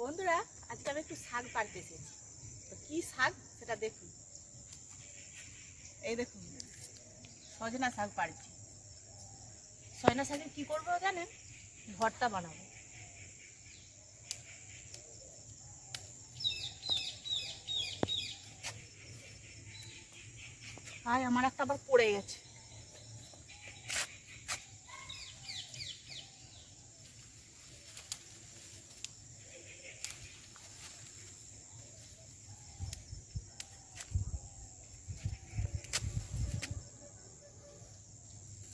বন্ধুরা, আজকে আমি একটু শাক পাড়তে এসেছি। তো কি শাক সেটা দেখুন। এই দেখুন, সজনা শাক পাড়ছি। সজনা শাকে কি করবো জানেন? ভর্তা বানাবো। আমার একটা আবার পড়ে গেছে।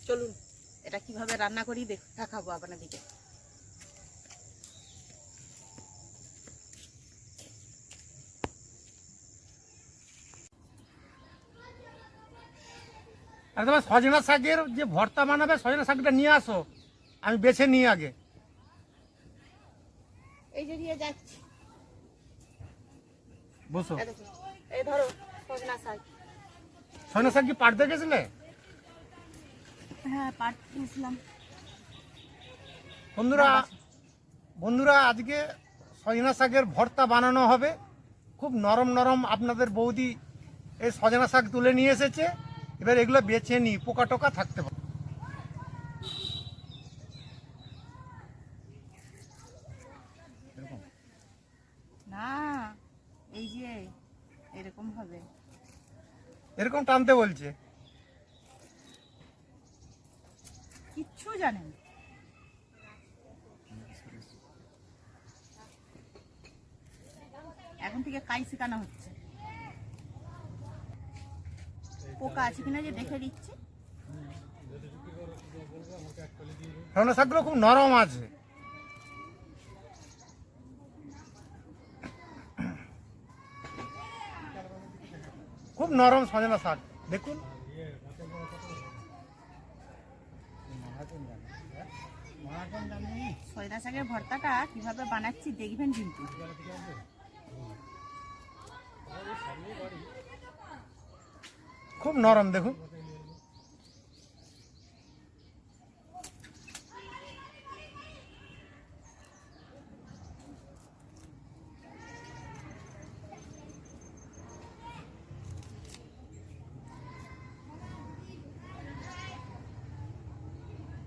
চলুন এটা কিভাবে রান্না করি দেখাবো আপনাদেরকে। আর তোমার সজনা শাকের যে ভর্তা বানাবে, সজনা শাকটা নিয়ে আসো, আমি বেছে নিই আগে। এই যে নিয়ে যাচ্ছি। বসো। এই ধরো সজনা শাক। সজনা শাক কি পাড়তে গেছিলে? হ্যাঁ, পাড়তে গেছিলাম। বন্ধুরা আজকে সজনা শাকের ভর্তা বানানো হবে। খুব নরম নরম আপনাদের বৌদি এই সজনা শাক তুলে নিয়ে এসেছে। এবার এগুলো বেছে নিই, পোকা টোকা থাকতে পারে। না, এই যে এরকম হবে। এরকম টানতে বলছে, কিচ্ছু জানেন। এখন থেকে কাজ শেখানো হচ্ছে। পোকা আছে কিনা যে দেখে দিচ্ছি। সজনা শাকগুলো খুব নরম আছে। খুব নরম সজনা শাক দেখুন। সজনা শাকের ভর্তাটা কিভাবে বানাচ্ছি দেখবেন কিন্তু। খুব নরম দেখুন।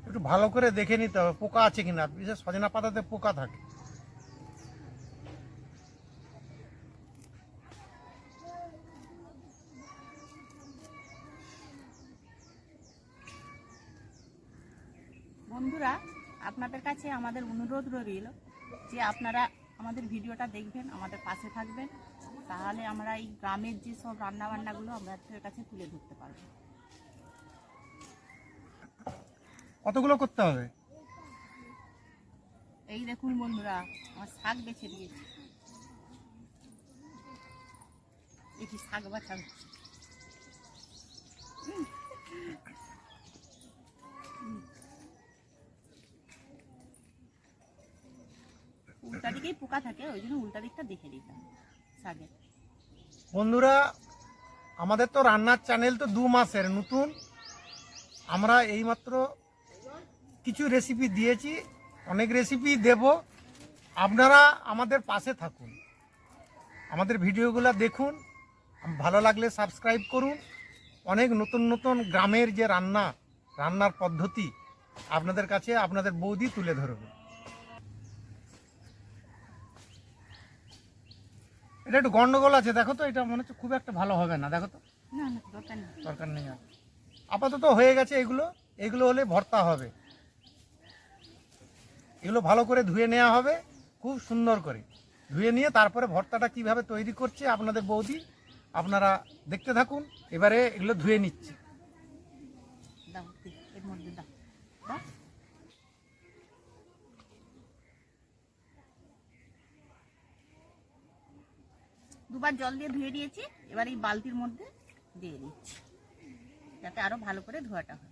একটু ভালো করে দেখে নিতে হবে পোকা আছে কিনা, বিশেষ সজনা পাতাতে পোকা থাকে। বন্ধুরা, আপনাদের কাছে আমাদের অনুরোধ রইল যে আপনারা আমাদের ভিডিওটা দেখবেন, আমাদের পাশে থাকবেন, তাহলে আমরা এই গ্রামের যে সব রান্নাবান্নাগুলো আমাদের কাছে তুলে ধরতে পারবো। কতগুলো করতে হবে? এই দেখুন বন্ধুরা, আমার শাক বেছে দিয়েছি। এটি শাক বাছা হচ্ছে। উল্টা দিকেই পোকা থাকে, ওই জন্য উল্টা দিকটা দেখে দিতাম শাকে। বন্ধুরা, আমাদের তো রান্নার চ্যানেল তো 2 মাসের নতুন। আমরা এইমাত্র কিছু রেসিপি দিয়েছি, অনেক রেসিপি দেব। আপনারা আমাদের পাশে থাকুন, আমাদের ভিডিওগুলো দেখুন, ভালো লাগলে সাবস্ক্রাইব করুন। অনেক নতুন নতুন গ্রামের যে রান্নার পদ্ধতি আপনাদের কাছে আপনাদের বৌদি তুলে ধরবে। এটা একটু গন্ডগোল আছে, দেখো তো। এটা মনে হচ্ছে খুব একটা ভালো হবে না, দেখো তো। না না, দরকার নেই। আপাতত হয়ে গেছে। এগুলো হলে ভর্তা হবে। এগুলো ভালো করে ধুয়ে নেওয়া হবে, খুব সুন্দর করে ধুয়ে নিয়ে তারপরে ভর্তাটা কিভাবে তৈরি করছে আপনাদের বৌদি, আপনারা দেখতে থাকুন। এবারে এগুলো ধুয়ে নিচ্ছি। এর মধ্যে দাও। দুবার জল দিয়ে ধুয়ে দিয়েছি। এবার এই বালতির মধ্যে দিয়ে দিচ্ছি, যাতে আরো ভালো করে ধোয়াটা হয়।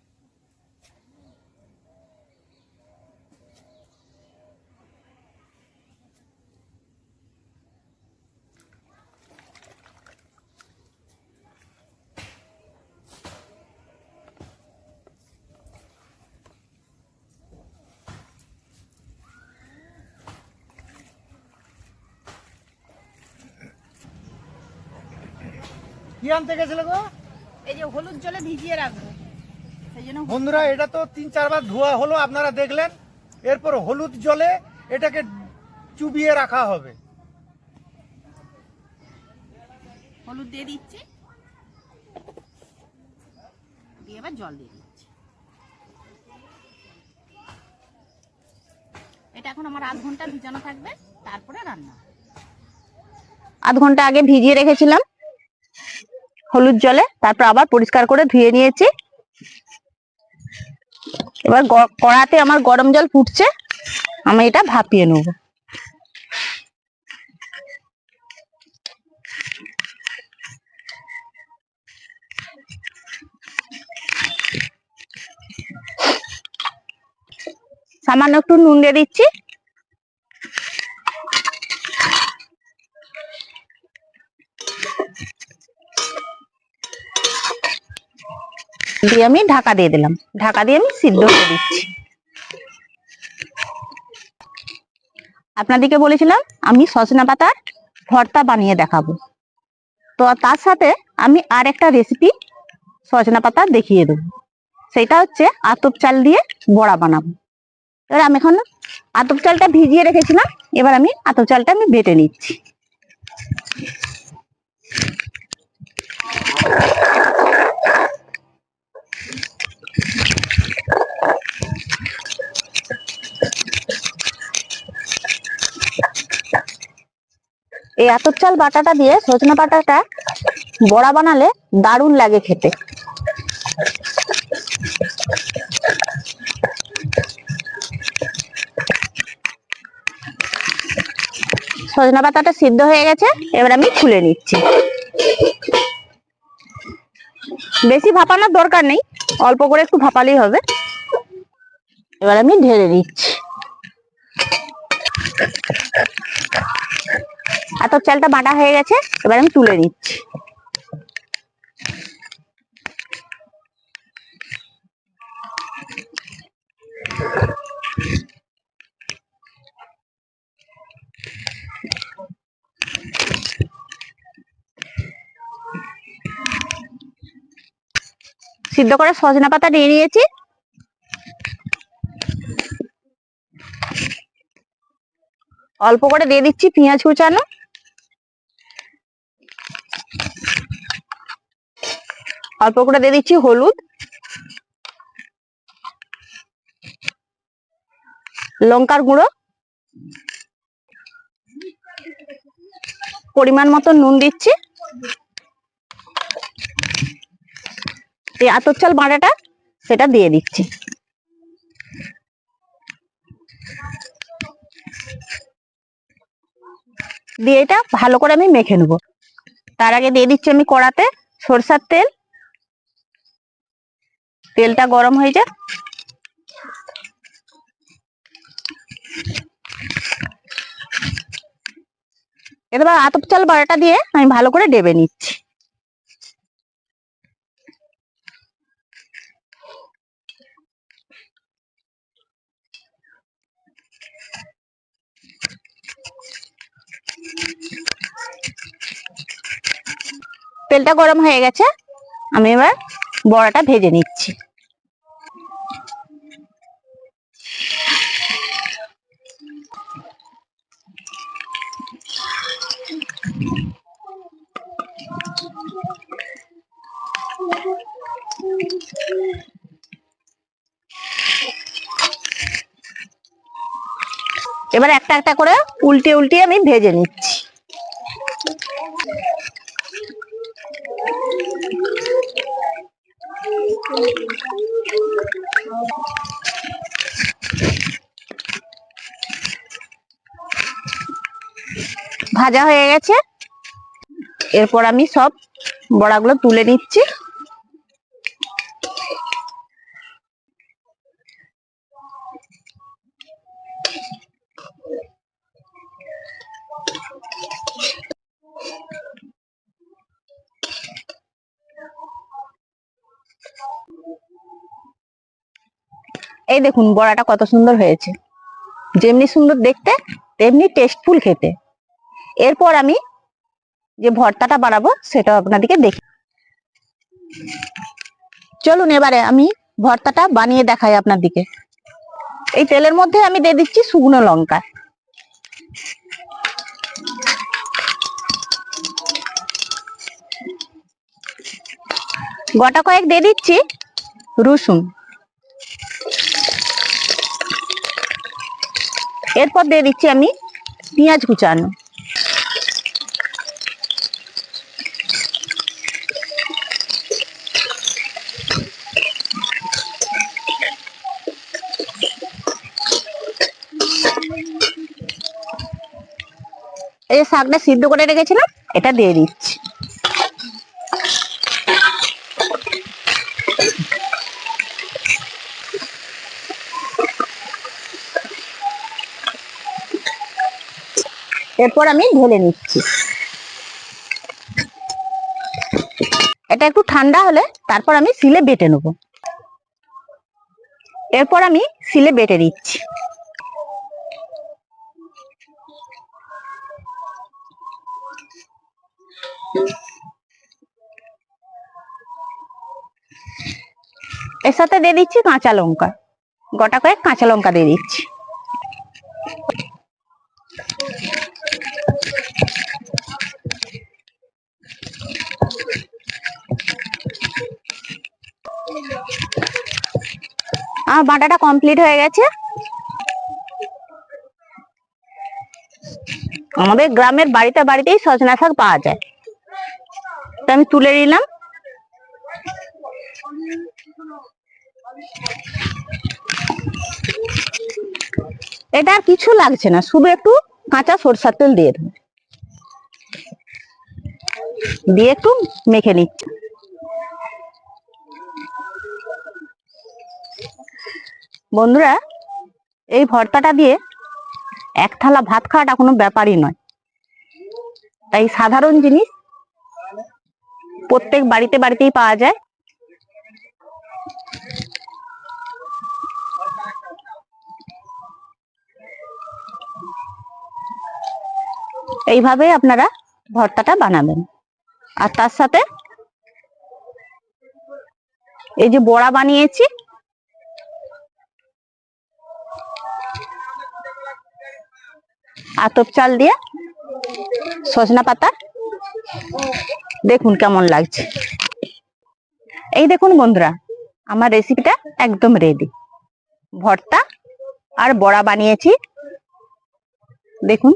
কি আনতে গেছিলে গো? এই যে হলুদ জলে ভিজিয়ে রাখবো, সেই জন্য। বন্ধুরা এটা তো 3-4 বার ধোয়া হলো, আপনারা দেখলেন। এরপর হলুদ জলে এটাকে চুবিয়ে রাখা হবে। হলুদ দিয়ে দিচ্ছি, দিয়ে এবার জল দিয়ে দিচ্ছি। এটা এখন আমার আধ ঘন্টা ভিজানো থাকবে, তারপরে রান্না। আধ ঘন্টা আগে ভিজিয়ে রেখেছিলাম হলুদ জলে, তারপর আবার পরিষ্কার করে ধুয়ে নিয়েছি। এবার কড়াতে আমার গরম জল ফুটছে, আমি এটা ভাপিয়ে নেব। সামান্য একটু নুন দিয়ে দিচ্ছি, দিয়ে আমি ঢাকা দিয়ে দিলাম। ঢাকা দিয়ে আমি সিদ্ধ করে দিচ্ছি। আপনাদেরকে বলেছিলাম আমি সজনা পাতার ভর্তা বানিয়ে দেখাবো, তো তার সাথে আমি আর একটা রেসিপি সজনা পাতা দেখিয়ে দেবো। সেটা হচ্ছে আতপ চাল দিয়ে বড়া বানাবো। এবার আমি এখন আতপ চালটা ভিজিয়ে রেখেছিলাম, এবার আমি আতপ চালটা আমি বেটে নিচ্ছি। এই আতপ চাল বাটাটা দিয়ে সজনা পাতাটা বড়া বানালে দারুণ লাগে খেতে। সজনা পাতাটা সিদ্ধ হয়ে গেছে, এবার আমি খুলে নিচ্ছি। বেশি ভাপানোর দরকার নেই, অল্প করে একটু ভাপালেই হবে। এবার আমি ঢেলে নিচ্ছি। আতপ চালটা বাটা হয়ে গেছে, এবার আমি তুলে নিচ্ছি। সিদ্ধ করে সজনা পাতা নিয়ে নিয়েছি, অল্প করে দিয়ে দিচ্ছি পেঁয়াজ কুচানো, অল্প করে দিয়ে দিচ্ছি হলুদ, লঙ্কার গুঁড়ো, পরিমাণ মতো নুন দিচ্ছি। এই আতপ চাল বাটাটা সেটা দিয়ে দিচ্ছি। দিয়ে এটা ভালো করে আমি মেখে নেব। তার আগে দিয়ে দিচ্ছি আমি কড়াতে সরষের তেল। তেলটা গরম হয়ে যায়, এবার আতপ চাল বাটাটা দিয়ে আমি ভালো করে ডেবে নিচ্ছি। তেলটা গরম হয়ে গেছে, আমি এবার বড়াটা ভেজে নিচ্ছি। এবার একটা একটা করে উল্টে উল্টে আমি ভেজে নিচ্ছি। ভাজা হয়ে গেছে, এরপর আমি সব বড়াগুলো তুলে নিচ্ছি। এই দেখুন বড়াটা কত সুন্দর হয়েছে, যেমনি সুন্দর দেখতে তেমনি টেস্টফুল খেতে। এরপর আমি যে ভর্তাটা বানাবো সেটা আপনাদেরকে দেখি। চলুন এবারে আমি ভর্তাটা বানিয়ে দেখাই আপনাদেরকে। এই তেলের মধ্যে আমি দিয়ে দিচ্ছি শুকনো লঙ্কা, গোটা কয়েক দিয়ে দিচ্ছি রসুন, এরপর দিয়ে দিচ্ছি আমি পেঁয়াজ কুচানো, এই যে শাকটা সিদ্ধ করে রেখেছিলাম এটা দিয়ে দিচ্ছি। এরপর আমি ঢেলে নিচ্ছি। এটা একটু ঠান্ডা হলে তারপর আমি শিলে বেটে নেব। এরপর আমি শিলে বেটে দিচ্ছি। এর সাথে দিয়ে দিচ্ছি কাঁচা লঙ্কা, গোটা কয়েক কাঁচা লঙ্কা দিয়ে দিচ্ছি। আমার বাটাটা কমপ্লিট হয়ে গেছে। আমাদের গ্রামের বাড়িতে বাড়িতেই সজনা শাক পাওয়া যায়, তো আমি তুলে নিলাম। এটা আর কিছু লাগছে না, শুধু একটু কাঁচা সরষের তেল দিয়ে দেবো, দিয়ে একটু মেখে নিচ্ছি। বন্ধুরা, এই ভর্তাটা দিয়ে এক থালা ভাত খাওয়াটা কোনো ব্যাপারই নয়। তাই সাধারণ জিনিস প্রত্যেক বাড়িতে বাড়িতেই পাওয়া যায়। এইভাবে আপনারা ভর্তাটা বানাবেন। আর তার সাথে এই যে বড়া বানিয়েছি, আতপ চাল দিয়ে সজনা পাতা, দেখুন কেমন লাগছে। এই দেখুন বন্ধুরা, আমার রেসিপিটা একদম রেডি। ভর্তা আর বড়া বানিয়েছি, দেখুন।